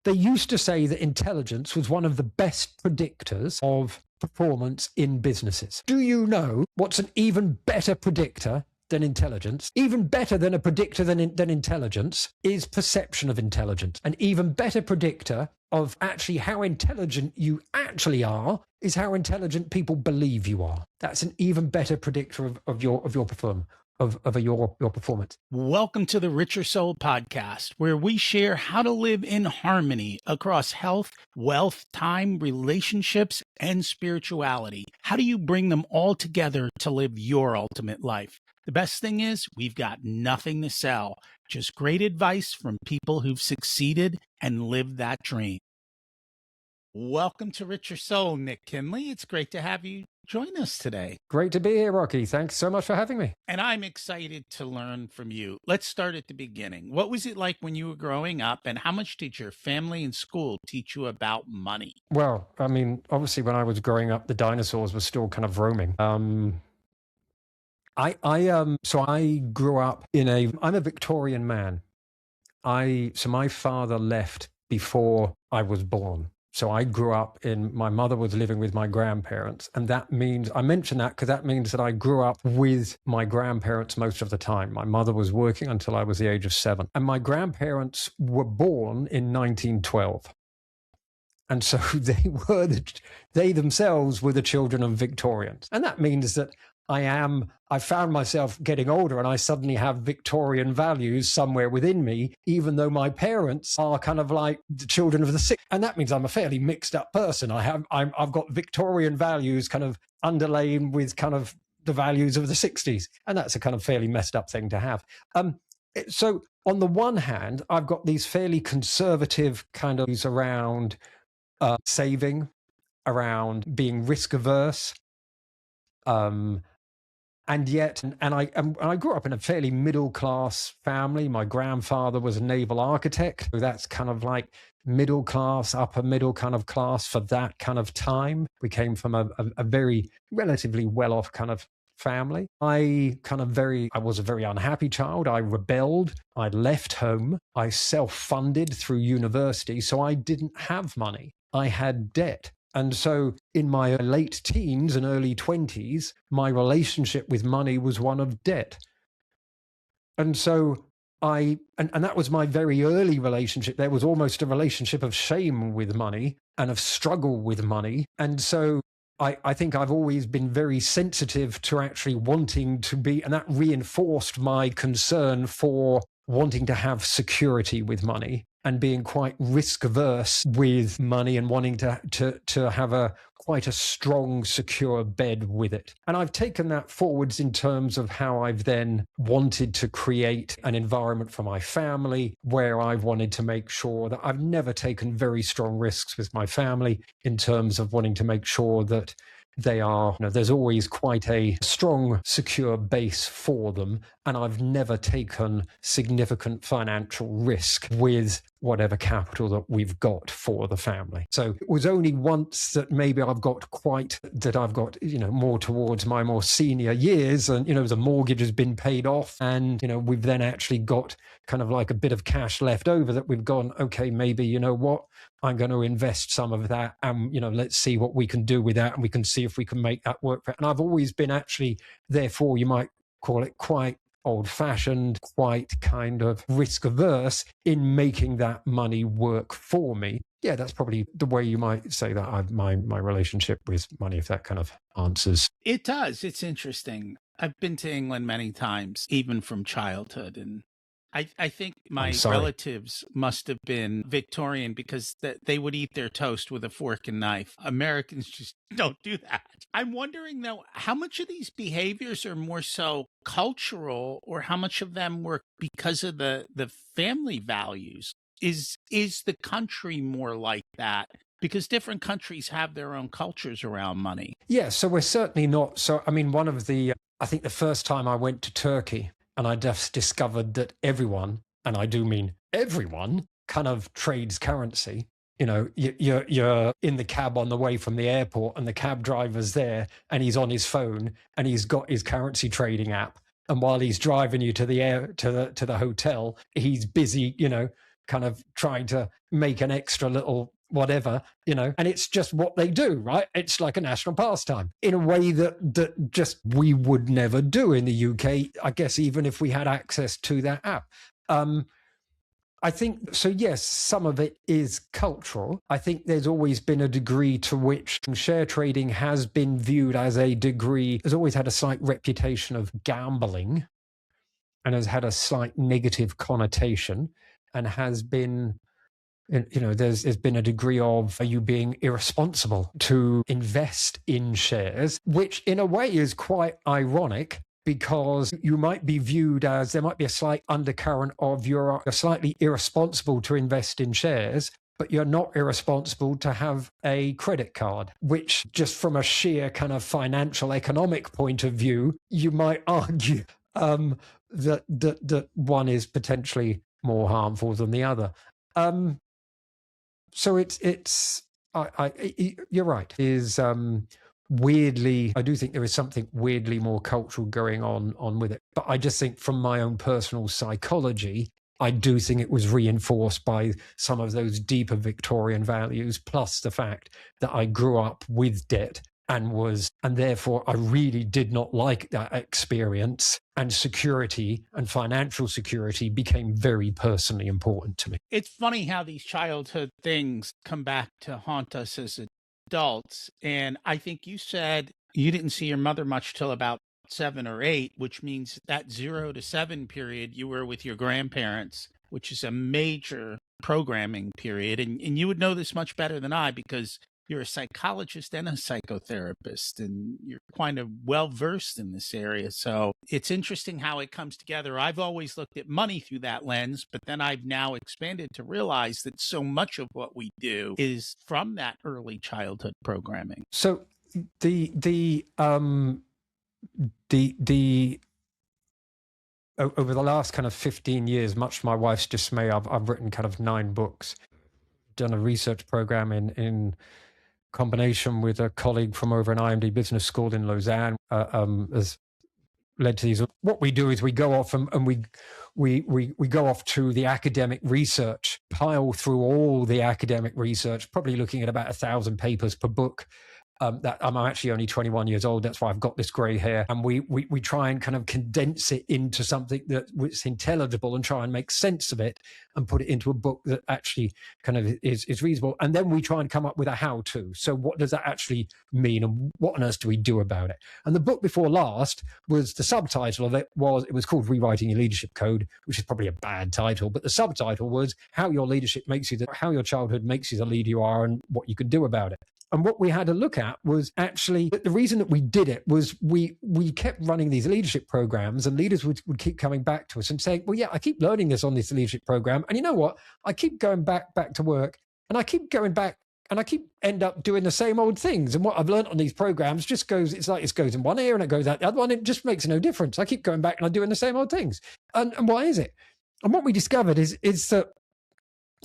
they used to say that intelligence was one of the best predictors of performance in businesses. Do you know what's an even better predictor than intelligence? Even better than a predictor than intelligence is perception of intelligence. An even better predictor of actually how intelligent you actually are is how intelligent people believe you are. That's an even better predictor of your performance. Of your performance. Welcome to the Richer Soul podcast, where we share how to live in harmony across health, wealth, time, relationships, and spirituality. How do you bring them all together to live your ultimate life? The best thing is we've got nothing to sell, just great advice from people who've succeeded and lived that dream. Welcome to Richer Soul, Nik Kinley. It's great to have you join us today. Great to be here, Rocky. Thanks so much for having me. And I'm excited to learn from you. Let's start at the beginning. What was it like when you were growing up, and how much did your family and school teach you about money? Well, I mean, obviously when I was growing up, the dinosaurs were still kind of roaming. So I grew up I'm a Victorian man. So my father left before I was born. So I grew up my mother was living with my grandparents. And that means, I mention that because that means that I grew up with my grandparents most of the time. My mother was working until I was the age of 7. And my grandparents were born in 1912. And so they themselves were the children of Victorians. And that means that I found myself getting older and I suddenly have Victorian values somewhere within me, even though my parents are kind of like the children of the 60s. And that means I'm a fairly mixed up person. I've got Victorian values kind of underlain with kind of the values of the 60s. And that's a kind of fairly messed up thing to have. So on the one hand, I've got these fairly conservative kind of views around saving, around being risk averse. And yet, and I grew up in a fairly middle-class family. My grandfather was a naval architect. So that's kind of like middle class, upper middle kind of class for that kind of time. We came from a very relatively well-off kind of family. I was a very unhappy child. I rebelled. I left home. I self-funded through university. So I didn't have money. I had debt. And so in my late teens and early 20s, my relationship with money was one of debt. And so and that was my very early relationship. There was almost a relationship of shame with money and of struggle with money. And so I think I've always been very sensitive to actually wanting to be, and that reinforced my concern for wanting to have security with money and being quite risk averse with money and wanting to have quite a strong, secure bed with it. And I've taken that forwards in terms of how I've then wanted to create an environment for my family where I've wanted to make sure that I've never taken very strong risks with my family in terms of wanting to make sure that they are, there's always quite a strong, secure base for them. And I've never taken significant financial risk with whatever capital that we've got for the family. So it was only once that maybe I've got more towards my more senior years and, the mortgage has been paid off and, we've then actually got kind of like a bit of cash left over that we've gone, okay, maybe, I'm going to invest some of that and, let's see what we can do with that and we can see if we can make that work. And I've always been actually, therefore, you might call it quite old-fashioned, quite kind of risk-averse in making that money work for me. Yeah, that's probably the way you might say that my relationship with money, if that kind of answers. It does. It's interesting. I've been to England many times, even from childhood, and I think my relatives must have been Victorian because they would eat their toast with a fork and knife. Americans just don't do that. I'm wondering, though, how much of these behaviors are more so cultural or how much of them were because of the family values? Is the country more like that? Because different countries have their own cultures around money. Yeah, so we're certainly not. So, I mean, I think the first time I went to Turkey, and I just discovered that everyone, and I do mean everyone, kind of trades currency. You're in the cab on the way from the airport and the cab driver's there and he's on his phone and he's got his currency trading app. And while he's driving you to the hotel, he's busy, kind of trying to make an extra little whatever, and it's just what they do, right? It's like a national pastime in a way that just we would never do in the UK, I guess, even if we had access to that app. I think, so yes, some of it is cultural. I think there's always been a degree to which share trading has been viewed as has always had a slight reputation of gambling and has had a slight negative connotation and has been, there's been a degree of, are you being irresponsible to invest in shares, which in a way is quite ironic, because you might be viewed as, there might be a slight undercurrent of you're slightly irresponsible to invest in shares, but you're not irresponsible to have a credit card, which just from a sheer kind of financial economic point of view, you might argue that one is potentially more harmful than the other. So you're right, is weirdly, I do think there is something weirdly more cultural going on with it. But I just think from my own personal psychology, I do think it was reinforced by some of those deeper Victorian values, plus the fact that I grew up with debt and therefore I really did not like that experience, and security and financial security became very personally important to me. It's funny how these childhood things come back to haunt us as adults. And I think you said you didn't see your mother much till about 7 or 8, which means that 0 to 7 period you were with your grandparents, which is a major programming period. And you would know this much better than I, because you're a psychologist and a psychotherapist, and you're kind of well-versed in this area. So it's interesting how it comes together. I've always looked at money through that lens, but then I've now expanded to realize that so much of what we do is from that early childhood programming. So over the last kind of 15 years, much to my wife's dismay, I've written kind of 9 books, done a research program in combination with a colleague from over an IMD business school in Lausanne, has led to these. What we do is we go off and we go off to the academic research, pile through all the academic research, probably looking at about 1,000 papers per book. That I'm actually only 21 years old. That's why I've got this gray hair. And we try and kind of condense it into something that's intelligible and try and make sense of it and put it into a book that actually kind of is reasonable. And then we try and come up with a how-to. So what does that actually mean? And what on earth do we do about it? And the book before last was, the subtitle of it was called Rewriting Your Leadership Code, which is probably a bad title. But the subtitle was how your leadership makes you, how your childhood makes you the leader you are and what you can do about it. And what we had to look at was actually, the reason that we did it was we kept running these leadership programs, and leaders would keep coming back to us and saying, well, yeah, I keep learning this on this leadership program. And you know what? I keep going back to work, and I keep going back, and I keep end up doing the same old things. And what I've learned on these programs just goes, it's like it goes in one ear and it goes out the other one. It just makes no difference. I keep going back and I'm doing the same old things. And why is it? And what we discovered is that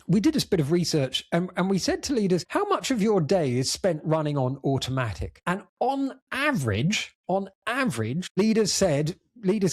we did a bit of research, and we said to leaders, how much of your day is spent running on automatic? And on average, leaders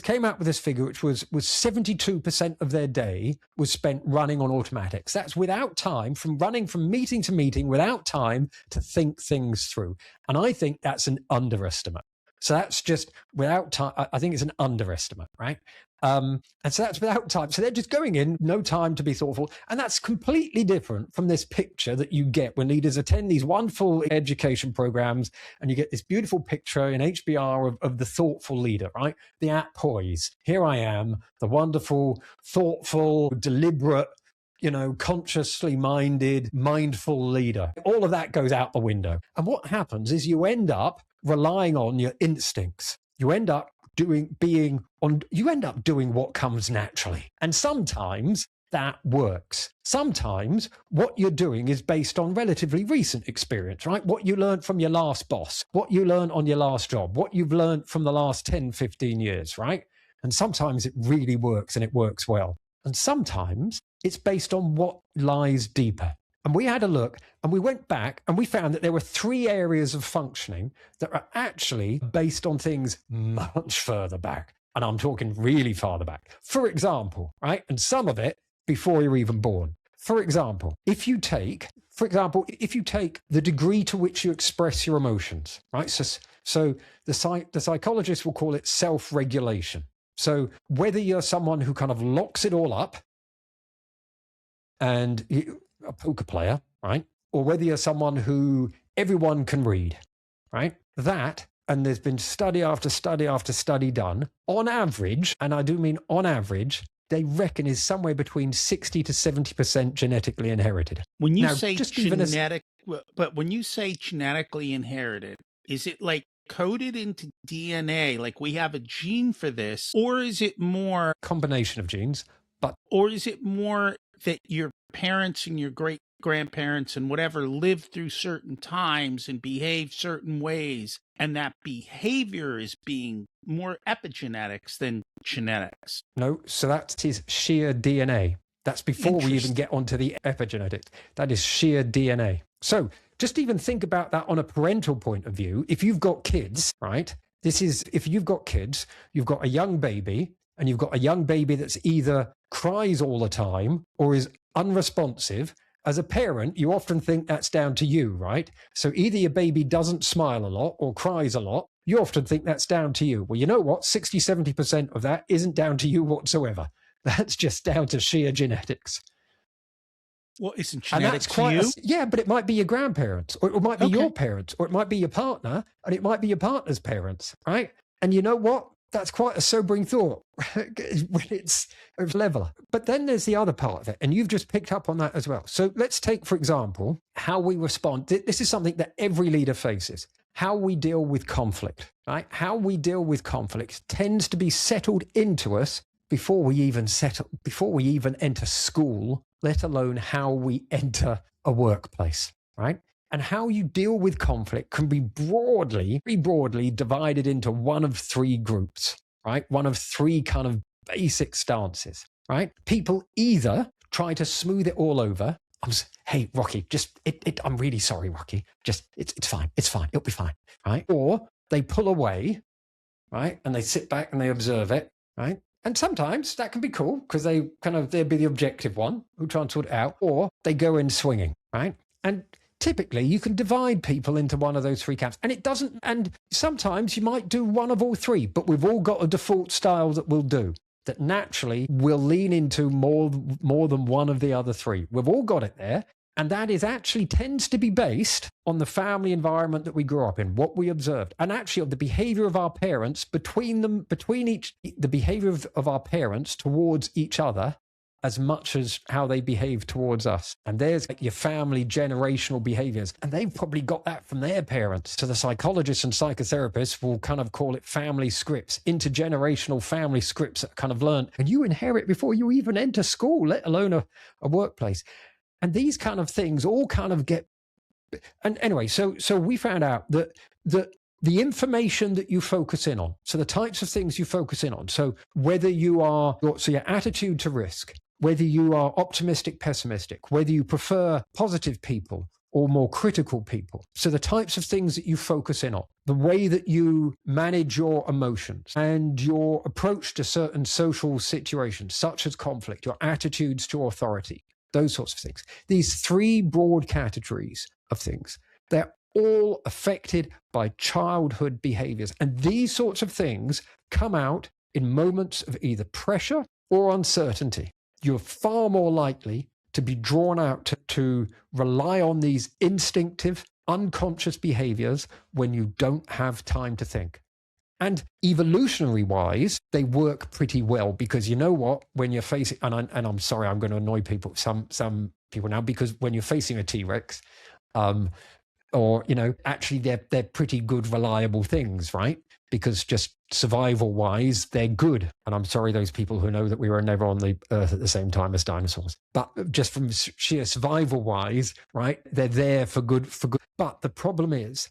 came out with this figure, which was 72% of their day was spent running on automatics. That's without time, from running from meeting to meeting, without time to think things through. And I think that's an underestimate. So that's just without time. I think it's an underestimate, right? And so that's without time. So they're just going in, no time to be thoughtful. And that's completely different from this picture that you get when leaders attend these wonderful education programs, and you get this beautiful picture in HBR of the thoughtful leader, right? The at poise. Here I am, the wonderful, thoughtful, deliberate, consciously mindful leader. All of that goes out the window. And what happens is you end up relying on your instincts. You end up doing what comes naturally. And sometimes that works. Sometimes what you're doing is based on relatively recent experience, right? What you learned from your last boss, what you learned on your last job, what you've learned from the last 10, 15 years, right? And sometimes it really works, and it works well. And sometimes it's based on what lies deeper. And we had a look, and we went back, and we found that there were 3 areas of functioning that are actually based on things much further back. And I'm talking really farther back. For example, right? And some of it before you're even born. for example, if you take the degree to which you express your emotions, right? So the psychologist will call it self-regulation. So whether you're someone who kind of locks it all up and a poker player, right? Or whether you're someone who everyone can read, right? That, and there's been study after study after study done, on average, and I do mean on average, they reckon is somewhere between 60 to 70% genetically inherited. When you say genetic, but when you say genetically inherited, is it like coded into DNA, like we have a gene for this, or is it more combination of genes, or is it more that your parents and your great grandparents and whatever lived through certain times and behaved certain ways, and that behavior is being more epigenetics than genetics? No, so that is sheer DNA. That's before we even get onto the epigenetics. That is sheer DNA. So just even think about that on a parental point of view. If you've got kids, right? If you've got kids, you've got a young baby, and you've got a young baby that's either cries all the time or is unresponsive. As a parent, you often think that's down to you, right? So either your baby doesn't smile a lot or cries a lot. You often think that's down to you. Well, you know what? 60, 70% of that isn't down to you whatsoever. That's just down to sheer genetics. Well, isn't genetics to you? Yeah, but it might be your grandparents, or it might be your parents, or it might be your partner, and it might be your partner's parents, right? And you know what? That's quite a sobering thought when it's a leveler. But then there's the other part of it, and you've just picked up on that as well. So let's take, for example, how we respond. This is something that every leader faces. How we deal with conflict, right? How we deal with conflict tends to be settled into us before we even enter school, let alone how we enter a workplace, right? And how you deal with conflict can be very broadly divided into one of three groups, right? One of three kind of basic stances, right? People either try to smooth it all over. Hey, Rocky, I'm really sorry, Rocky. It's fine. It'll be fine, right? Or they pull away, right? And they sit back and they observe it, right? And sometimes that can be cool because they'll be the objective one who try and sort it out, or they go in swinging, right? And typically you can divide people into one of those three camps, and sometimes you might do one of all three, but we've all got a default style that we'll do, that naturally will lean into more than one of the other three. We've all got it there. And that is actually tends to be based on the family environment that we grew up in, what we observed, and actually of the behavior of our parents the behavior of our parents towards each other, as much as how they behave towards us. And there's like your family generational behaviors. And they've probably got that from their parents. So the psychologists and psychotherapists will kind of call it family scripts, intergenerational family scripts that kind of learn. And you inherit before you even enter school, let alone a workplace. And these kind of things all kind of get... And anyway, so we found out that the information that you focus in on, so the types of things you focus in on, so whether your attitude to risk, whether you are optimistic, pessimistic, whether you prefer positive people or more critical people. So the types of things that you focus in on, the way that you manage your emotions and your approach to certain social situations, such as conflict, your attitudes to authority, those sorts of things. These three broad categories of things, they're all affected by childhood behaviors. And these sorts of things come out in moments of either pressure or uncertainty. You're far more likely to be drawn out to rely on these instinctive, unconscious behaviors when you don't have time to think. And evolutionary wise, they work pretty well, because you know what, when you're facing, and I'm sorry, I'm going to annoy people, some people now, because when you're facing a T-Rex, or, actually they're pretty good, reliable things, right? Because just survival wise, they're good. And I'm sorry, those people who know that we were never on the earth at the same time as dinosaurs, but just from sheer survival wise, right? They're there for good. But the problem is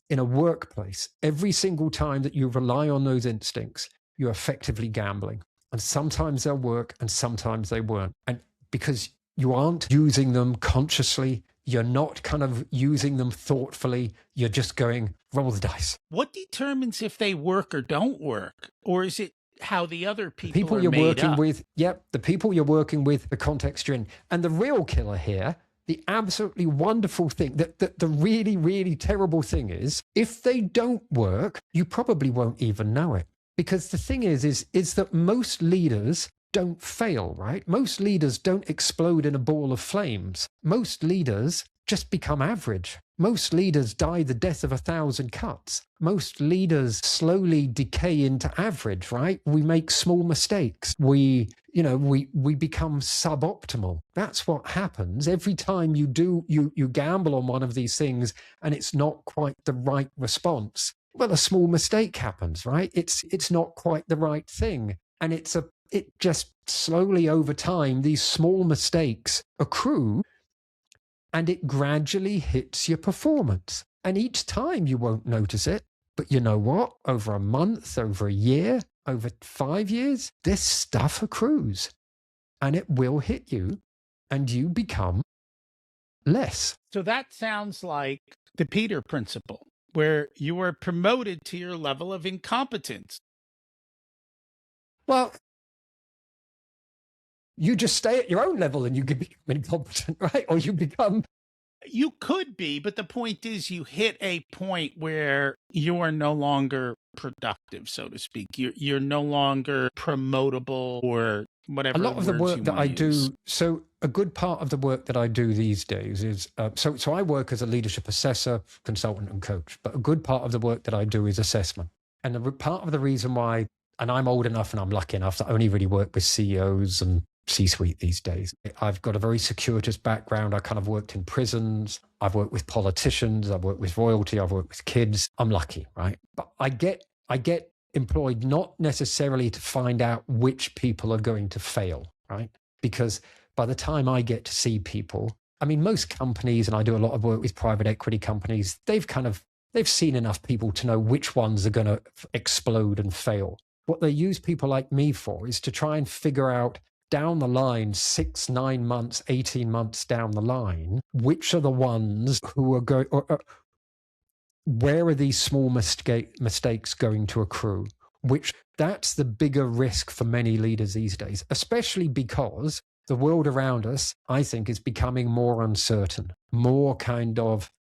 in a workplace, every single time that you rely on those instincts, you're effectively gambling. And sometimes they'll work and sometimes they won't. And because you aren't using them consciously, you're not kind of using them thoughtfully, you're just going, roll the dice. What determines if they work or don't work? Or is it how the other The people people are you're made working up. with, yep, the people you're working with, the context you're in. And the real killer here, the absolutely wonderful thing, the really, really terrible thing is, if they don't work, you probably won't even know it. Because the thing is that most leaders don't fail, right? Most leaders don't explode in a ball of flames. Most leaders just become average. Most leaders die the death of 1,000 cuts. Most leaders slowly decay into average, right? We make small mistakes. We become suboptimal. That's what happens every time you gamble on one of these things and it's not quite the right response. Well, a small mistake happens, right? It's not quite the right thing. And it just slowly over time, these small mistakes accrue and it gradually hits your performance. And each time you won't notice it, but you know what? Over a month, over a year, over 5 years, this stuff accrues and it will hit you and you become less. So that sounds like the Peter principle, where you are promoted to your level of incompetence. Well, you just stay at your own level and you can become incompetent, right? Or you become... You could be, but the point is you hit a point where you are no longer productive, so to speak. You're no longer promotable or whatever. A lot of the work that I do, so a good part of the work that I do these days is, so I work as a leadership assessor, consultant and coach, but a good part of the work that I do is assessment. And part of the reason why, and I'm old enough and I'm lucky enough to only really work with CEOs and C-suite these days. I've got a very circuitous background. I kind of worked in prisons. I've worked with politicians. I've worked with royalty. I've worked with kids. I'm lucky, right? But I get employed not necessarily to find out which people are going to fail, right? Because by the time I get to see people, I mean, most companies, and I do a lot of work with private equity companies, they've seen enough people to know which ones are going to explode and fail. What they use people like me for is to try and figure out down the line, 6, 9 months, 18 months down the line, which are the ones who are going, where are these small mistakes going to accrue? That's the bigger risk for many leaders these days, especially because the world around us, I think, is becoming more uncertain, more kind of,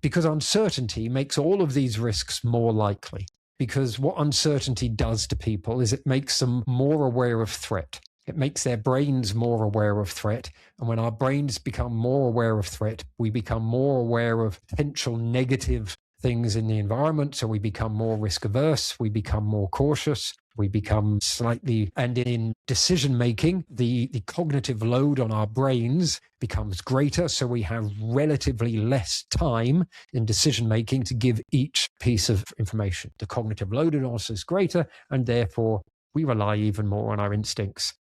because uncertainty makes all of these risks more likely. Because what uncertainty does to people is it makes them more aware of threat. It makes their brains more aware of threat. And when our brains become more aware of threat, we become more aware of potential negative things in the environment. So we become more risk averse. We become more cautious. We become slightly, and in decision making, the cognitive load on our brains becomes greater. So we have relatively less time in decision making to give each piece of information. The cognitive load on us is greater, and therefore we rely even more on our instincts.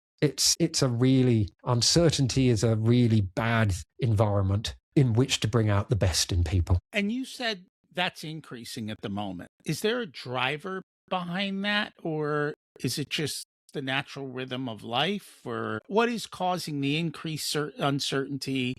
Uncertainty is a really bad environment in which to bring out the best in people. And you said that's increasing at the moment. Is there a driver behind that, or is it just the natural rhythm of life, or what is causing the increased uncertainty,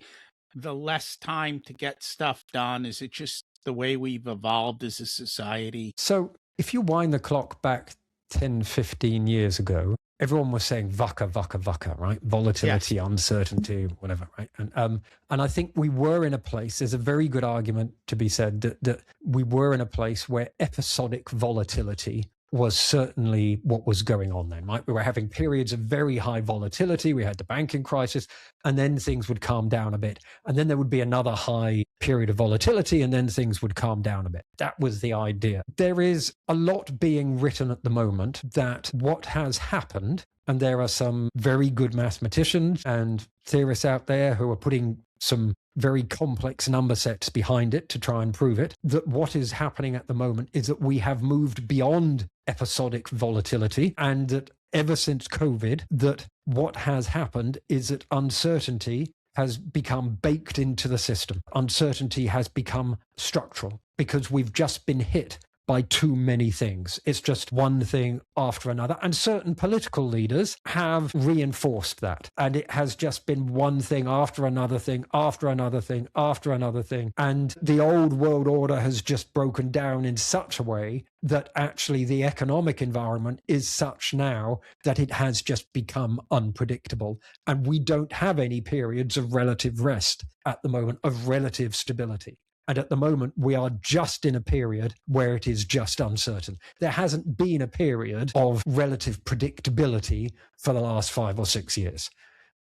the less time to get stuff done? Is it just the way we've evolved as a society? So if you wind the clock back 10, 15 years ago, everyone was saying VUCA, right? Volatility, yes. Uncertainty, whatever, right? And I think we were in a place, there's a very good argument to be said that we were in a place where episodic volatility was certainly what was going on then, right? We were having periods of very high volatility. We had the banking crisis, and then things would calm down a bit. And then there would be another high period of volatility, and then things would calm down a bit. That was the idea. There is a lot being written at the moment that what has happened, and there are some very good mathematicians and theorists out there who are putting some very complex number sets behind it to try and prove it, that what is happening at the moment is that we have moved beyond episodic volatility, and that ever since COVID, that what has happened is that uncertainty has become baked into the system. Uncertainty has become structural because we've just been hit by too many things. It's just one thing after another. And certain political leaders have reinforced that. And it has just been one thing after another thing, after another thing, after another thing. And the old world order has just broken down in such a way that actually the economic environment is such now that it has just become unpredictable. And we don't have any periods of relative rest at the moment, of relative stability. And at the moment, we are just in a period where it is just uncertain. There hasn't been a period of relative predictability for the last 5 or 6 years.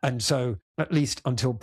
And so at least until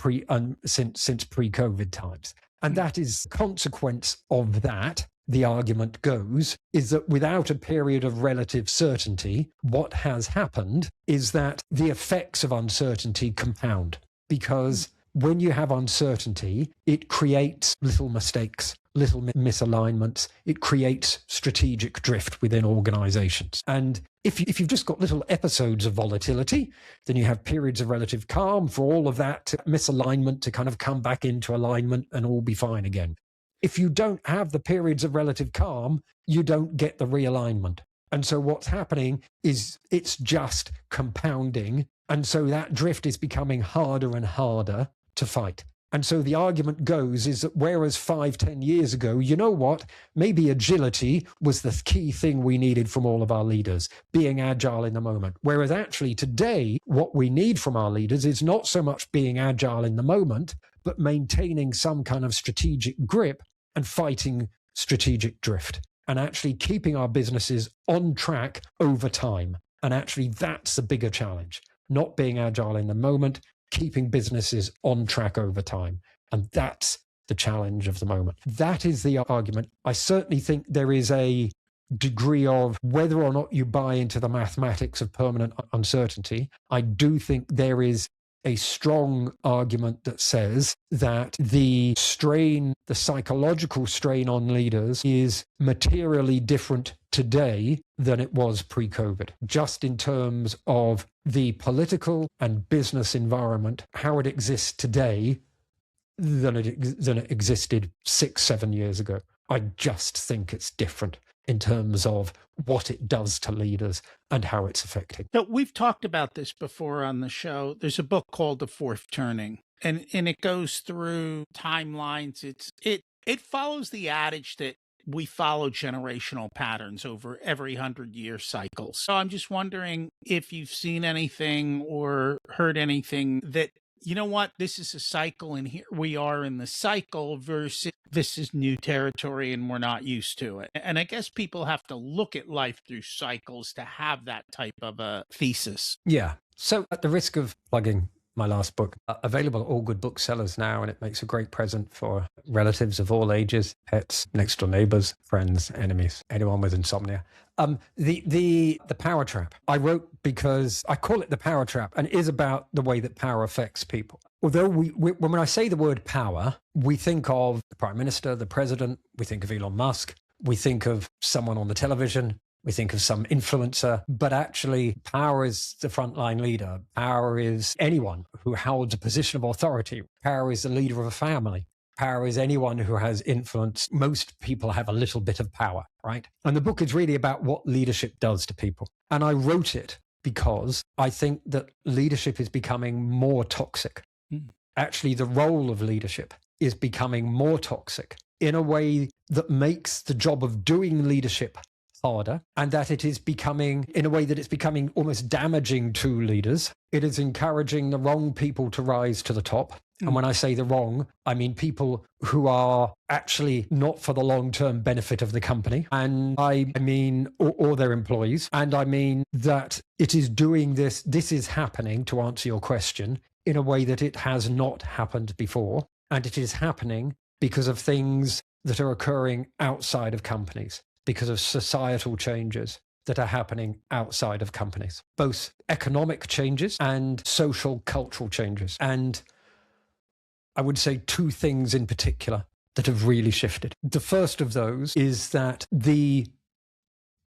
since pre-COVID times. And that is consequence of that. The argument goes is that without a period of relative certainty, what has happened is that the effects of uncertainty compound, because when you have uncertainty, it creates little mistakes, little misalignments. It creates strategic drift within organizations. And if you've just got little episodes of volatility, then you have periods of relative calm for all of that misalignment to kind of come back into alignment and all be fine again. If you don't have the periods of relative calm, you don't get the realignment. And so what's happening is it's just compounding. And so that drift is becoming harder and harder to fight. And so the argument goes is that whereas 5-10 years ago, you know what, maybe agility was the key thing we needed from all of our leaders, being agile in the moment. Whereas actually today, what we need from our leaders is not so much being agile in the moment, but maintaining some kind of strategic grip and fighting strategic drift and actually keeping our businesses on track over time. And actually that's the bigger challenge, not being agile in the moment, keeping businesses on track over time. And that's the challenge of the moment. That is the argument. I certainly think there is a degree of whether or not you buy into the mathematics of permanent uncertainty. I do think there is a strong argument that says that the strain, the psychological strain on leaders is materially different today than it was pre-COVID, just in terms of the political and business environment, how it exists today than it existed 6-7 years ago. I just think it's different in terms of what it does to leaders and how it's affecting. So we've talked about this before on the show. There's a book called The Fourth Turning, and it goes through timelines. It follows the adage that we follow generational patterns over every 100-year cycle. So I'm just wondering if you've seen anything or heard anything that, you know what, this is a cycle and here we are in the cycle versus this is new territory and we're not used to it. And I guess people have to look at life through cycles to have that type of a thesis. Yeah. So at the risk of plugging my last book, available at all good booksellers now, and it makes a great present for relatives of all ages, pets, next door neighbors, friends, enemies, anyone with insomnia. The power trap. I wrote because I call it the power trap, and it is about the way that power affects people. Although when I say the word power, we think of the prime minister, the president, we think of Elon Musk, we think of someone on the television, we think of some influencer, but actually power is the frontline leader. Power is anyone who holds a position of authority. Power is the leader of a family. Power is anyone who has influence. Most people have a little bit of power, right? And the book is really about what leadership does to people. And I wrote it because I think that leadership is becoming more toxic. Actually, the role of leadership is becoming more toxic in a way that makes the job of doing leadership harder, and that it is becoming, in a way that it's becoming almost damaging to leaders. It is encouraging the wrong people to rise to the top. And when I say the wrong, I mean people who are actually not for the long-term benefit of the company. And I mean, or their employees. And I mean that it is doing this is happening, to answer your question, in a way that it has not happened before. And it is happening because of things that are occurring outside of companies, because of societal changes that are happening outside of companies, both economic changes and social cultural changes. And I would say two things in particular that have really shifted. The first of those is that the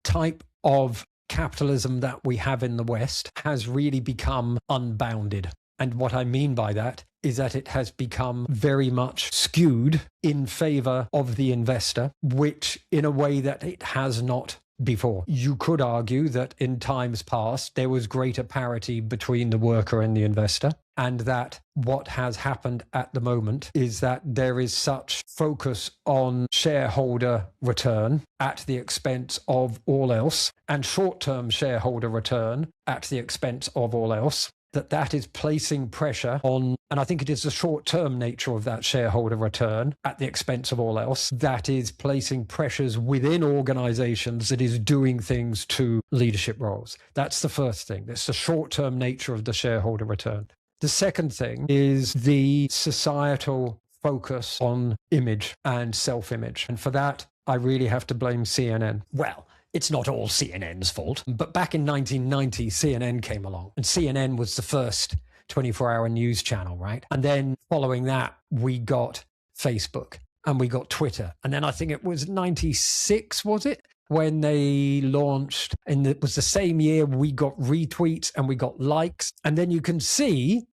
type of capitalism that we have in the West has really become unbounded. And what I mean by that is that it has become very much skewed in favor of the investor, which in a way that it has not before. You could argue that in times past, there was greater parity between the worker and the investor, and that what has happened at the moment is that there is such focus on shareholder return at the expense of all else, and short-term shareholder return at the expense of all else, that is placing pressure on, and I think it is the short-term nature of that shareholder return at the expense of all else, that is placing pressures within organizations, that is doing things to leadership roles. That's the first thing. That's the short-term nature of the shareholder return. The second thing is the societal focus on image and self-image. And for that, I really have to blame CNN. Well, it's not all CNN's fault, but back in 1990, CNN came along, and CNN was the first 24-hour news channel, right? And then following that, we got Facebook and we got Twitter. And then I think it was 96, was it? When they launched, and it was the same year we got retweets and we got likes. And then you can see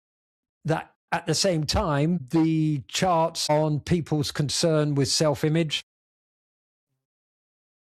that at the same time, the charts on people's concern with self-image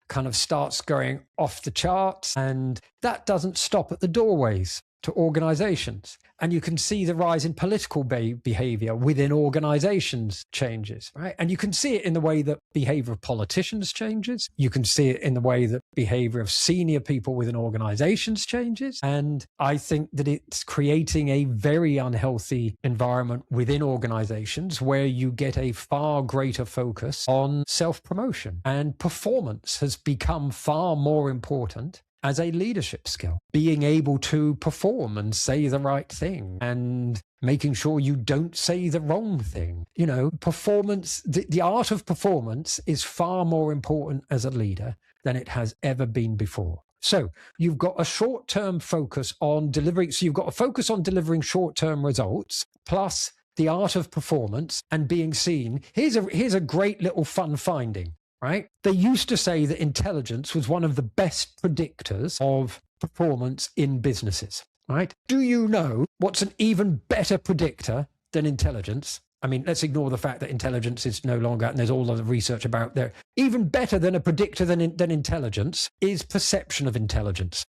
kind of starts going off the charts, and that doesn't stop at the doorways to organizations. And you can see the rise in political behavior within organizations changes, right? And you can see it in the way that behavior of politicians changes. You can see it in the way that behavior of senior people within organizations changes. And I think that it's creating a very unhealthy environment within organizations where you get a far greater focus on self-promotion, and performance has become far more important as a leadership skill. Being able to perform and say the right thing, and making sure you don't say the wrong thing. You know, performance, the art of performance is far more important as a leader than it has ever been before. So you've got a short-term focus on delivering, so you've got a focus on delivering short-term results, plus the art of performance and being seen. Here's a great little fun finding. Right? They used to say that intelligence was one of the best predictors of performance in businesses, right? Do you know what's an even better predictor than intelligence? I mean, let's ignore the fact that intelligence is no longer, and there's all of the research about there. Even better than a predictor than intelligence is perception of intelligence.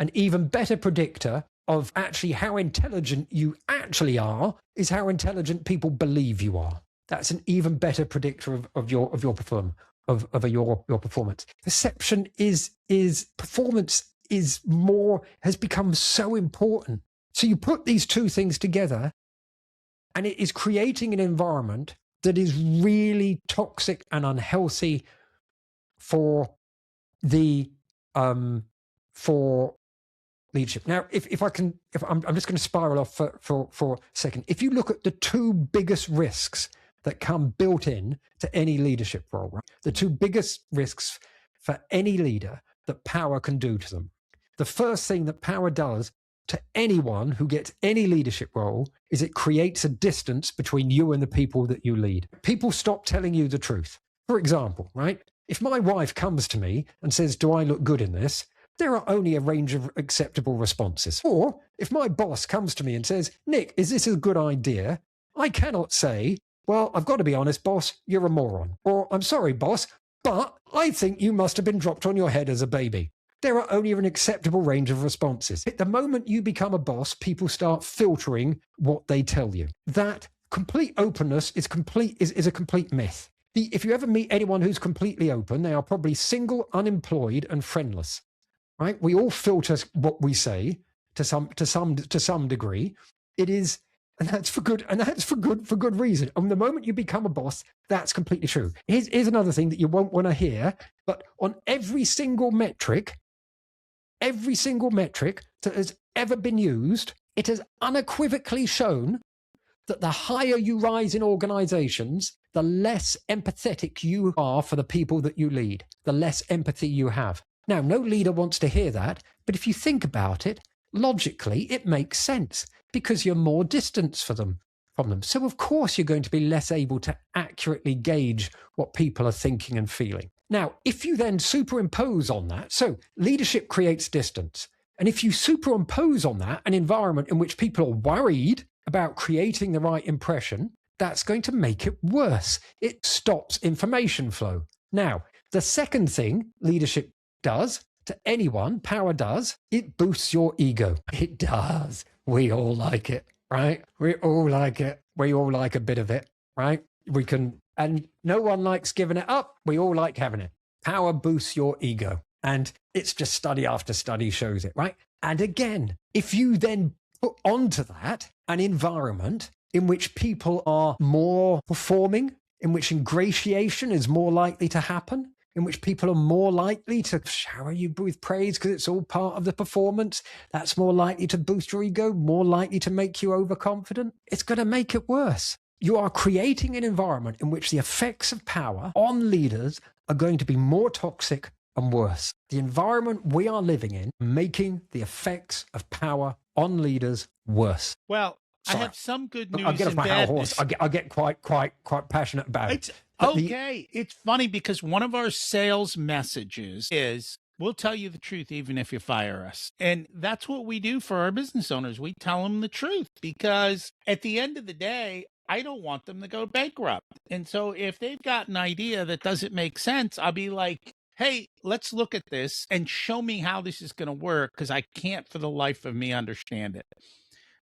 An even better predictor of actually how intelligent you actually are is how intelligent people believe you are. That's an even better predictor of your performance. Perception performance has become so important. So you put these two things together, and it is creating an environment that is really toxic and unhealthy for the for leadership. Now, if I'm just going to spiral off for a second. If you look at the two biggest risks that come built in to any leadership role, right? The two biggest risks for any leader that power can do to them. The first thing that power does to anyone who gets any leadership role is it creates a distance between you and the people that you lead. People stop telling you the truth. For example, right? If my wife comes to me and says, "Do I look good in this?" there are only a range of acceptable responses. Or if my boss comes to me and says, "Nick, is this a good idea?" I cannot say, "Well, I've got to be honest, boss, you're a moron." Or, "I'm sorry, boss, but I think you must have been dropped on your head as a baby." There are only an acceptable range of responses. At the moment you become a boss, people start filtering what they tell you. That complete openness is a complete myth. If you ever meet anyone who's completely open, they are probably single, unemployed, and friendless. Right? We all filter what we say to some degree. It is. And that's for good reason. And the moment you become a boss, that's completely true. Here's another thing that you won't want to hear, but on every single metric that has ever been used, it has unequivocally shown that the higher you rise in organizations, the less empathetic you are for the people that you lead, the less empathy you have. Now, no leader wants to hear that, but if you think about it, logically, it makes sense because you're more distant from them. So, of course, you're going to be less able to accurately gauge what people are thinking and feeling. Now, if you then superimpose on that, so leadership creates distance. And if you superimpose on that an environment in which people are worried about creating the right impression, that's going to make it worse. It stops information flow. Now, the second thing leadership does to anyone, power does, it boosts your ego. It does. We all like it, right? We all like it. We all like a bit of it, right? We can, and no one likes giving it up. We all like having it. Power boosts your ego. And it's just study after study shows it, right? And again, if you then put onto that an environment in which people are more performing, in which ingratiation is more likely to happen, in which people are more likely to shower you with praise because it's all part of the performance, that's more likely to boost your ego, more likely to make you overconfident. It's going to make it worse. You are creating an environment in which the effects of power on leaders are going to be more toxic and worse. The environment we are living in, making the effects of power on leaders worse. Well, sorry. I have some good news. I'll get off my high horse. I get quite passionate about it. It's funny because one of our sales messages is, we'll tell you the truth even if you fire us. And that's what we do for our business owners. We tell them the truth because at the end of the day, I don't want them to go bankrupt. And so if they've got an idea that doesn't make sense, I'll be like, hey, let's look at this and show me how this is going to work because I can't for the life of me understand it.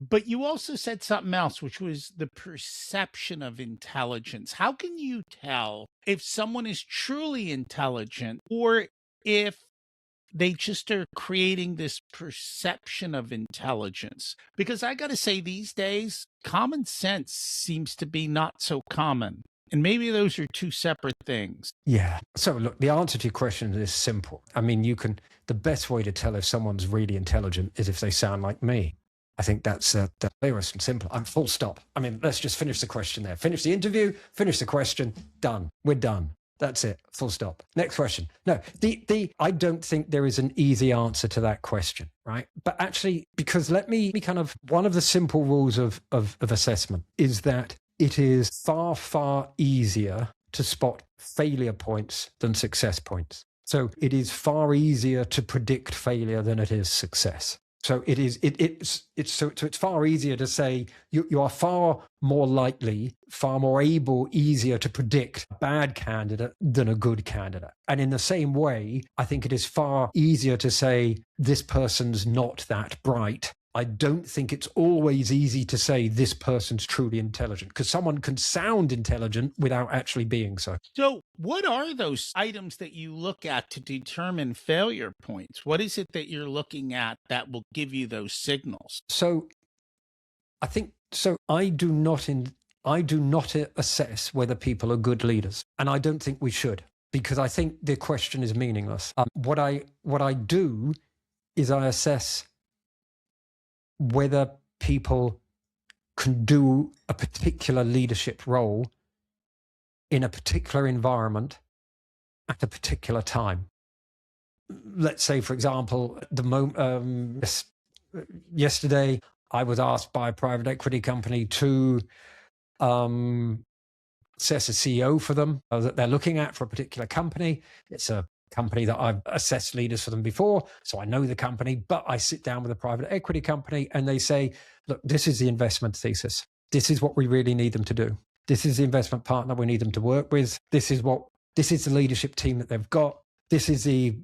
But you also said something else, which was the perception of intelligence. How can you tell if someone is truly intelligent or if they just are creating this perception of intelligence? Because I got to say, these days, common sense seems to be not so common. And maybe those are two separate things. Yeah. So look, the answer to your question is simple. I mean, the best way to tell if someone's really intelligent is if they sound like me. I think that's clear and simple. I'm full stop. I mean, let's just finish the question there. Finish the interview, finish the question, done. We're done. That's it. Full stop. Next question. No, I don't think there is an easy answer to that question, right? But actually, because one of the simple rules of assessment is that it is far, far easier to spot failure points than success points. So it is far easier to predict failure than it is success. So it's far easier to say you are far more likely, far more able, easier to predict a bad candidate than a good candidate. And in the same way, I think it is far easier to say this person's not that bright. I don't think it's always easy to say this person's truly intelligent because someone can sound intelligent without actually being so. So what are those items that you look at to determine failure points? What is it that you're looking at that will give you those signals? So I do not assess whether people are good leaders, and I don't think we should, because I think the question is meaningless. What I do is I assess whether people can do a particular leadership role in a particular environment at a particular time. Let's say, for example, yesterday I was asked by a private equity company to assess a CEO for them that they're looking at for a particular company. It's a company that I've assessed leaders for them before, so I know the company, but I sit down with a private equity company and they say, look, this is the investment thesis. This is what we really need them to do. This is the investment partner we need them to work with. This is the leadership team that they've got. It's a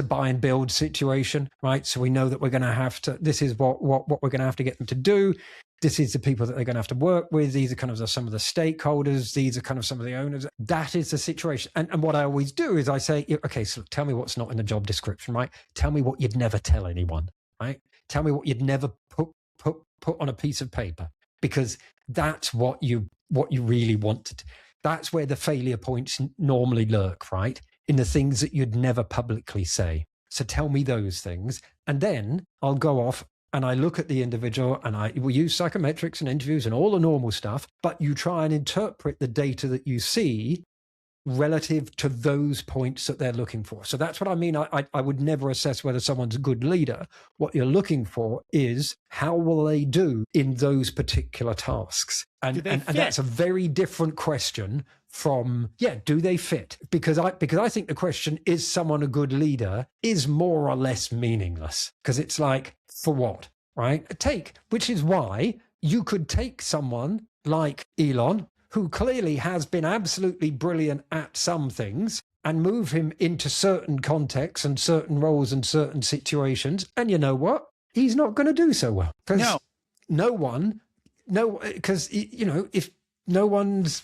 buy and build situation, right? So we know that we're going to have to, this is what we're going to have to get them to do. This is the people that they're going to have to work with. These are kind of some of the stakeholders. These are kind of some of the owners. That is the situation. And what I always do is I say, okay, so tell me what's not in the job description, right? Tell me what you'd never tell anyone, right? Tell me what you'd never put on a piece of paper, because that's what you really wanted. That's where the failure points normally lurk, right? In the things that you'd never publicly say. So tell me those things. And then I'll go off and I look at the individual and we use psychometrics and interviews and all the normal stuff, but you try and interpret the data that you see relative to those points that they're looking for. So that's what I mean. I would never assess whether someone's a good leader. What you're looking for is how will they do in those particular tasks? And that's a very different question from, do they fit? Because I think the question, is someone a good leader, is more or less meaningless, because it's like, for what? right? Which is why you could take someone like Elon, who clearly has been absolutely brilliant at some things, and move him into certain contexts and certain roles and certain situations. And you know what? He's not going to do so well because if no one's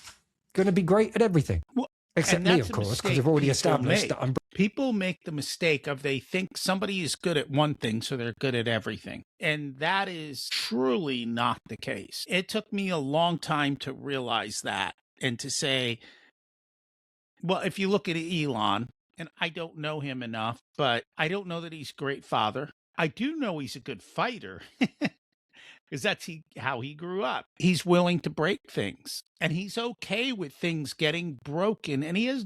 going to be great at everything. Well, except me, of course, because we've already established that I'm... People make the mistake of they think somebody is good at one thing, so they're good at everything. And that is truly not the case. It took me a long time to realize that and to say, well, if you look at Elon, and I don't know him enough, but I don't know that he's a great father. I do know he's a good fighter. Because that's how he grew up. He's willing to break things. And he's okay with things getting broken. And he has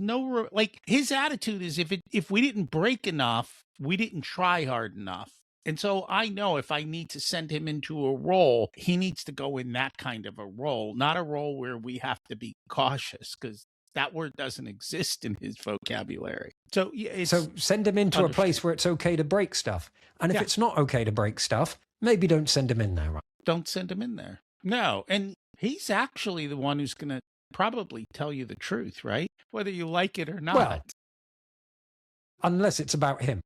his attitude is if we didn't break enough, we didn't try hard enough. And so I know if I need to send him into a role, he needs to go in that kind of a role, not a role where we have to be cautious, because that word doesn't exist in his vocabulary. So send him into a place where it's okay to break stuff. And if it's not okay to break stuff, maybe don't send him in there, right? Don't send him in there. No. And he's actually the one who's going to probably tell you the truth, right? Whether you like it or not. Well, unless it's about him.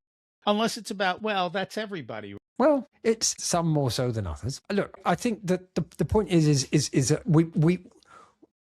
Unless it's about, well, that's everybody. Well, it's some more so than others. Look, I think that the point is that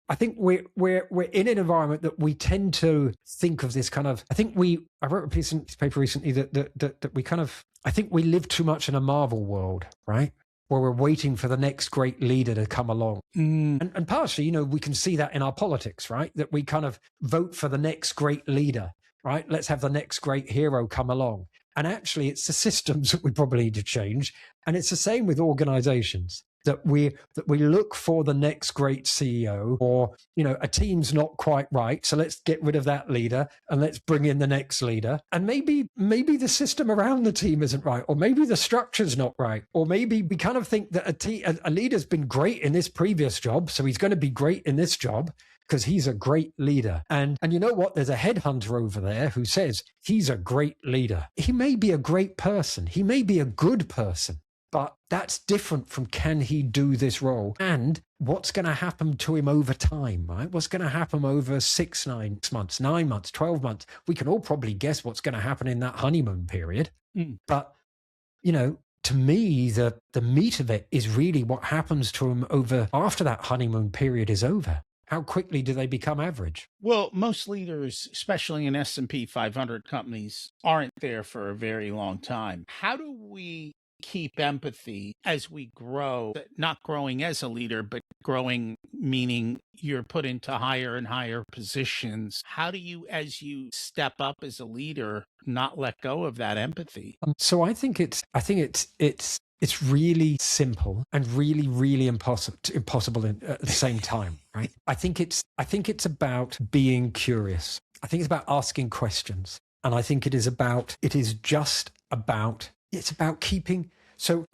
I think we're in an environment that we tend to think of this kind of. I wrote a piece in this paper recently that we kind of. I think we live too much in a Marvel world, right? Where we're waiting for the next great leader to come along. And partially, we can see that in our politics, right? That we kind of vote for the next great leader, right? Let's have the next great hero come along. And actually, it's the systems that we probably need to change. And it's the same with organizations. That we look for the next great CEO, or a team's not quite right, so let's get rid of that leader and let's bring in the next leader. And maybe the system around the team isn't right, or maybe the structure's not right, or maybe we kind of think that a leader's been great in this previous job, so he's going to be great in this job because he's a great leader. And you know what? There's a headhunter over there who says he's a great leader. He may be a great person. He may be a good person. But that's different from can he do this role and what's going to happen to him over time, right? What's going to happen over 9 months, 9 months, 12 months? We can all probably guess what's going to happen in that honeymoon period. But, to me, the meat of it is really what happens to him after that honeymoon period is over. How quickly do they become average? Well, most leaders, especially in S&P 500 companies, aren't there for a very long time. How do we keep empathy as we grow, not growing as a leader, but growing meaning you're put into higher and higher positions? How do you, as you step up as a leader, not let go of that empathy? So I think it's really simple and really, really impossible at the same time, right? I think it's about being curious. I think it's about asking questions. And I think it's about keeping. So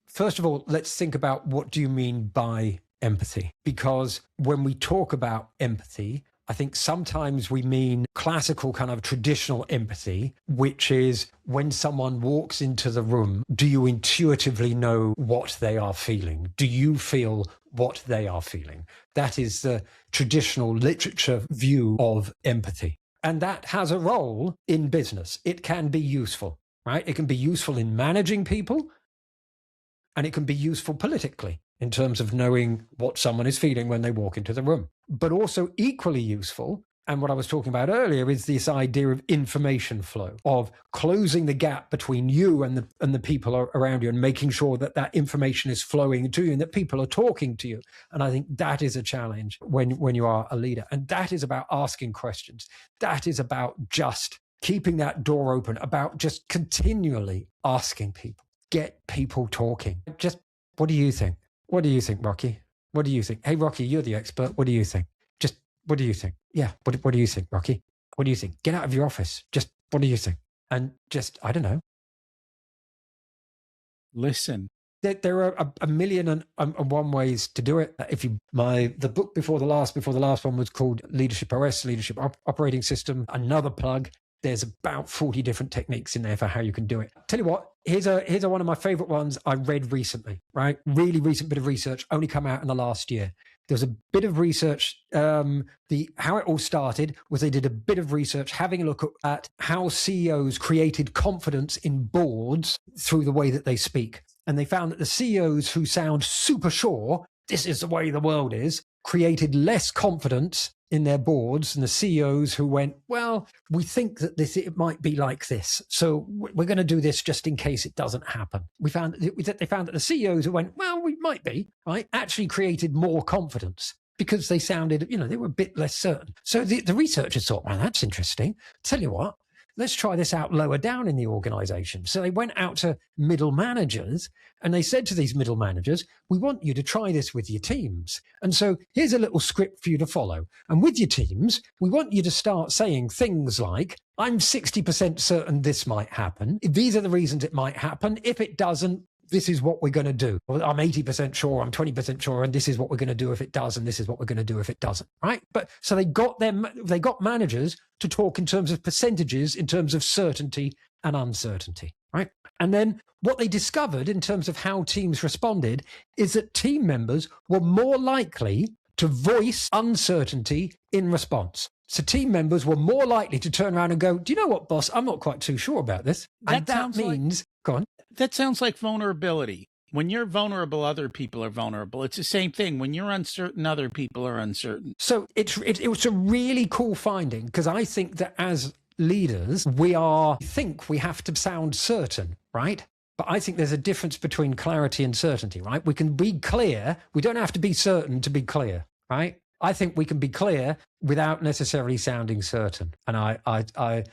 first of all, let's think about what do you mean by empathy? Because when we talk about empathy, I think sometimes we mean classical kind of traditional empathy, which is when someone walks into the room, do you intuitively know what they are feeling? Do you feel what they are feeling? That is the traditional literature view of empathy. And that has a role in business. It can be useful. Right? It can be useful in managing people, and it can be useful politically in terms of knowing what someone is feeling when they walk into the room. But also equally useful, and what I was talking about earlier, is this idea of information flow, of closing the gap between you and the people around you, and making sure that information is flowing to you and that people are talking to you. And I think that is a challenge when you are a leader. And that is about asking questions. That is about just keeping that door open, about just continually asking people, get people talking. Just, what do you think? What do you think, Rocky? What do you think? Hey, Rocky, you're the expert. What do you think? Just, what do you think? Yeah, what do you think, Rocky? What do you think? Get out of your office. Just, what do you think? And just, I don't know. Listen. There are a million and one ways to do it. The book before the last one was called Leadership OS, Leadership Operating System. Another plug. There's about 40 different techniques in there for how you can do it. Tell you what, here's one of my favorite ones I read recently, right? Really recent bit of research, only come out in the last year. There was a bit of research. How it all started was they did a bit of research having a look at how CEOs created confidence in boards through the way that they speak. And they found that the CEOs who sound super sure, this is the way the world is, created less confidence in their boards than the CEOs who went, well, we think that it might be like this, so we're going to do this just in case it doesn't happen. They found that the CEOs who went, well, we might be, right, actually created more confidence because they sounded, they were a bit less certain. So the researchers thought, well, that's interesting. Tell you what, let's try this out lower down in the organization. So they went out to middle managers and they said to these middle managers, we want you to try this with your teams. And so here's a little script for you to follow. And with your teams, we want you to start saying things like, I'm 60% certain this might happen. These are the reasons it might happen. If it doesn't, this is what we're going to do. Well, I'm 80% sure, I'm 20% sure, and this is what we're going to do if it does, and this is what we're going to do if it doesn't, right? But so they got managers to talk in terms of percentages, in terms of certainty and uncertainty, right? And then what they discovered in terms of how teams responded is that team members were more likely to voice uncertainty in response. So team members were more likely to turn around and go, do you know what, boss? I'm not quite too sure about this. And that means, go on. That sounds like vulnerability. When you're vulnerable, other people are vulnerable. It's the same thing. When you're uncertain, other people are uncertain. So it was a really cool finding, because I think that as leaders, we think we have to sound certain, right? But I think there's a difference between clarity and certainty, right? We can be clear. We don't have to be certain to be clear, right? I think we can be clear without necessarily sounding certain. And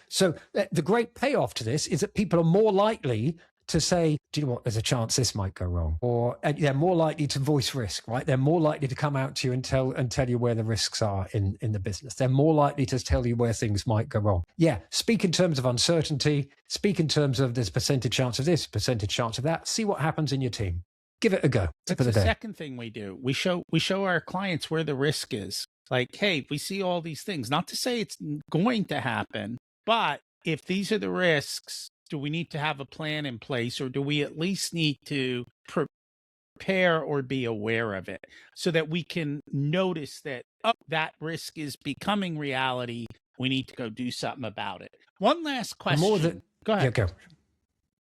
so the great payoff to this is that people are more likely to say, do you know what, there's a chance this might go wrong. Or they're more likely to voice risk, right? They're more likely to come out to you and tell you where the risks are in the business. They're more likely to tell you where things might go wrong. Yeah, speak in terms of uncertainty, speak in terms of there's percentage chance of this, percentage chance of that. See what happens in your team. Give it a go. That's the second thing we do. We show our clients where the risk is. Like, hey, we see all these things. Not to say it's going to happen, but if these are the risks, do we need to have a plan in place, or do we at least need to prepare or be aware of it so that we can notice that, that risk is becoming reality. We need to go do something about it. One last question. Go ahead. Yeah, go.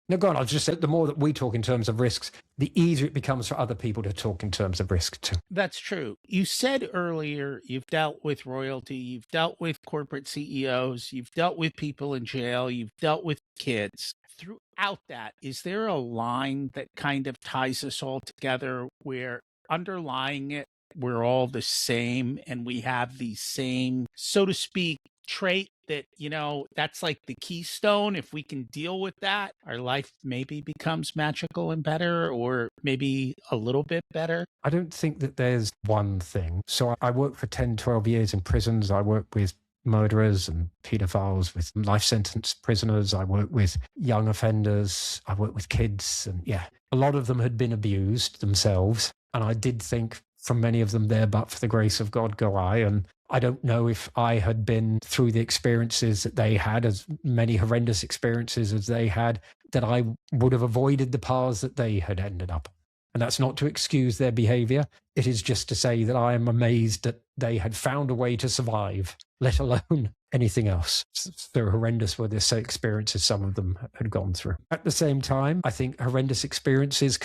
No, go on. I'll just say the more that we talk in terms of risks, the easier it becomes for other people to talk in terms of risk too. That's true. You said earlier you've dealt with royalty, you've dealt with corporate CEOs, you've dealt with people in jail, you've dealt with kids. Throughout that, is there a line that kind of ties us all together where underlying it, we're all the same and we have the same, so to speak, trait that, that's like the keystone? If we can deal with that, our life maybe becomes magical and better, or maybe a little bit better. I don't think that there's one thing. So I worked for 10, 12 years in prisons. I worked with murderers and pedophiles, with life sentence prisoners. I worked with young offenders. I worked with kids. And a lot of them had been abused themselves. And I did think from many of them there, but for the grace of God go I. And I don't know if I had been through the experiences that they had, as many horrendous experiences as they had, that I would have avoided the paths that they had ended up. And that's not to excuse their behavior. It is just to say that I am amazed that they had found a way to survive, let alone anything else. So horrendous were the experiences some of them had gone through. At the same time, I think horrendous experiences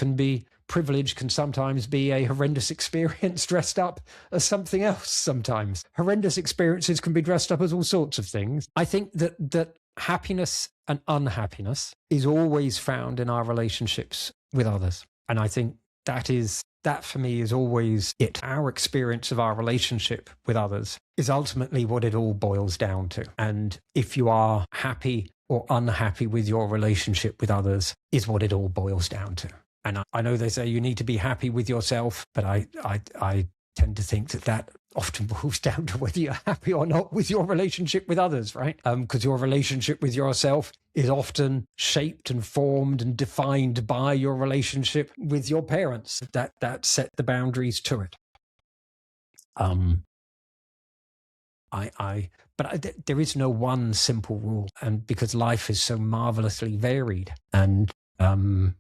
privilege can sometimes be a horrendous experience dressed up as something else sometimes. Horrendous experiences can be dressed up as all sorts of things. I think that happiness and unhappiness is always found in our relationships with others. And I think that for me is always it. Our experience of our relationship with others is ultimately what it all boils down to. And if you are happy or unhappy with your relationship with others is what it all boils down to. And I know they say you need to be happy with yourself, but I tend to think that often boils down to whether you're happy or not with your relationship with others, right? Because your relationship with yourself is often shaped and formed and defined by your relationship with your parents that set the boundaries to it. There is no one simple rule, and because life is so marvelously varied. And I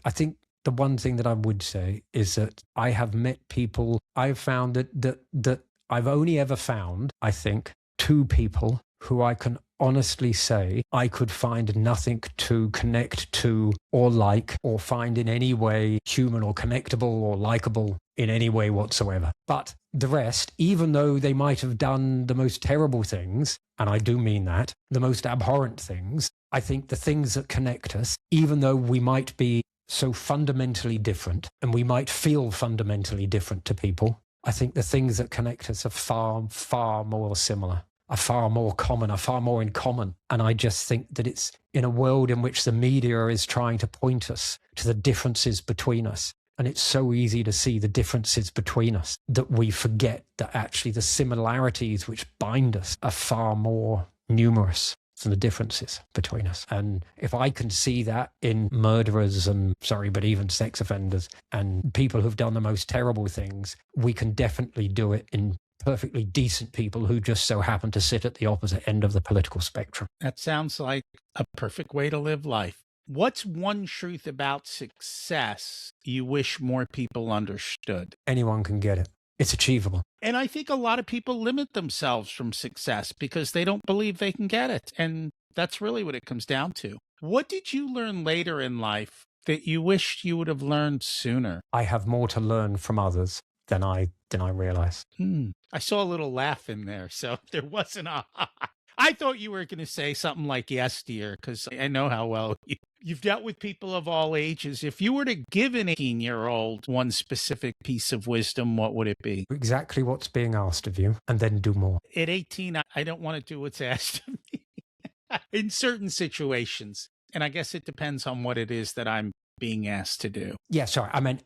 think the one thing that I would say is that I have met people. I've found that I've only ever found, I think, 2 people who I can honestly say I could find nothing to connect to or like or find in any way human or connectable or likable in any way whatsoever. But the rest, even though they might have done the most terrible things, and I do mean that, the most abhorrent things, I think the things that connect us, even though we might be so fundamentally different and we might feel fundamentally different to people, I think the things that connect us are far, far more similar, are far more common, are far more in common. And I just think that it's in a world in which the media is trying to point us to the differences between us, and it's so easy to see the differences between us, that we forget that actually the similarities which bind us are far more numerous than the differences between us. And if I can see that in murderers and, but even sex offenders and people who've done the most terrible things, we can definitely do it in perfectly decent people who just so happen to sit at the opposite end of the political spectrum. That sounds like a perfect way to live life. What's one truth about success you wish more people understood? Anyone can get it. It's achievable. And I think a lot of people limit themselves from success because they don't believe they can get it. And that's really what it comes down to. What did you learn later in life that you wished you would have learned sooner? I have more to learn from others than I realized. I saw a little laugh in there, so there wasn't a... I thought you were going to say something like, yes, dear, because I know how well you've dealt with people of all ages. If you were to give an 18-year-old one specific piece of wisdom, what would it be? Exactly what's being asked of you, and then do more. At 18, I don't want to do what's asked of me in certain situations. And I guess it depends on what it is that I'm being asked to do. Yeah, sorry. I meant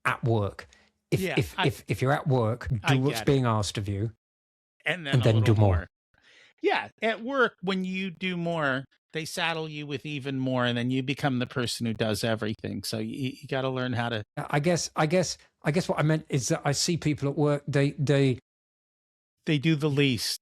at work. If you're at work, do what's being asked of you, and then do more. Yeah, at work, when you do more, they saddle you with even more, and then you become the person who does everything. So you got to learn how to. I guess what I meant is that I see people at work. They do the least.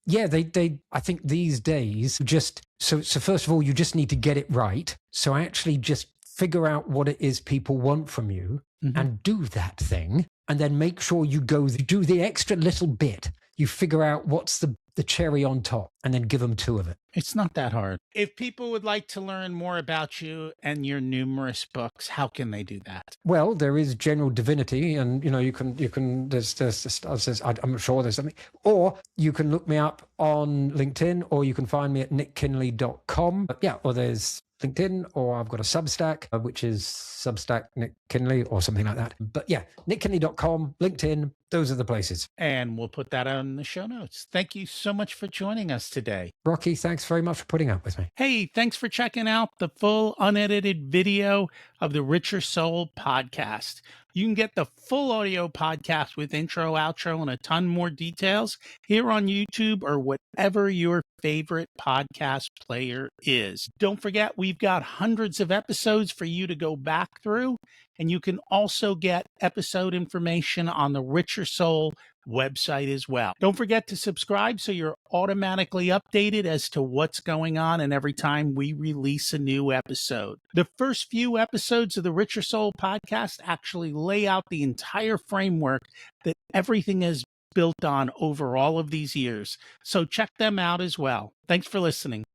Yeah, I think these days just so first of all, you just need to get it right. So actually just figure out what it is people want from you and do that thing, and then make sure you do the extra little bit. You figure out what's the cherry on top, and then give them 2 of it. It's not that hard. If people would like to learn more about you and your numerous books, how can they do that? Well, there is General Divinity, and you can I'm sure there's something, or you can look me up on LinkedIn, or you can find me at nikkinley.com. Or there's LinkedIn, or I've got a Substack, which is Substack Nik Kinley or something like that. But yeah, nikkinley.com, LinkedIn, those are the places. And we'll put that out in the show notes. Thank you so much for joining us today. Rocky, thanks very much for putting up with me. Hey, thanks for checking out the full unedited video of the Richer Soul podcast. You can get the full audio podcast with intro, outro, and a ton more details here on YouTube or whatever your favorite podcast player is. Don't forget, we've got hundreds of episodes for you to go back through, and you can also get episode information on the Richer Soul website as well. Don't forget to subscribe so you're automatically updated as to what's going on and every time we release a new episode. The first few episodes of the Richer Soul podcast actually lay out the entire framework that everything is built on over all of these years. So check them out as well. Thanks for listening.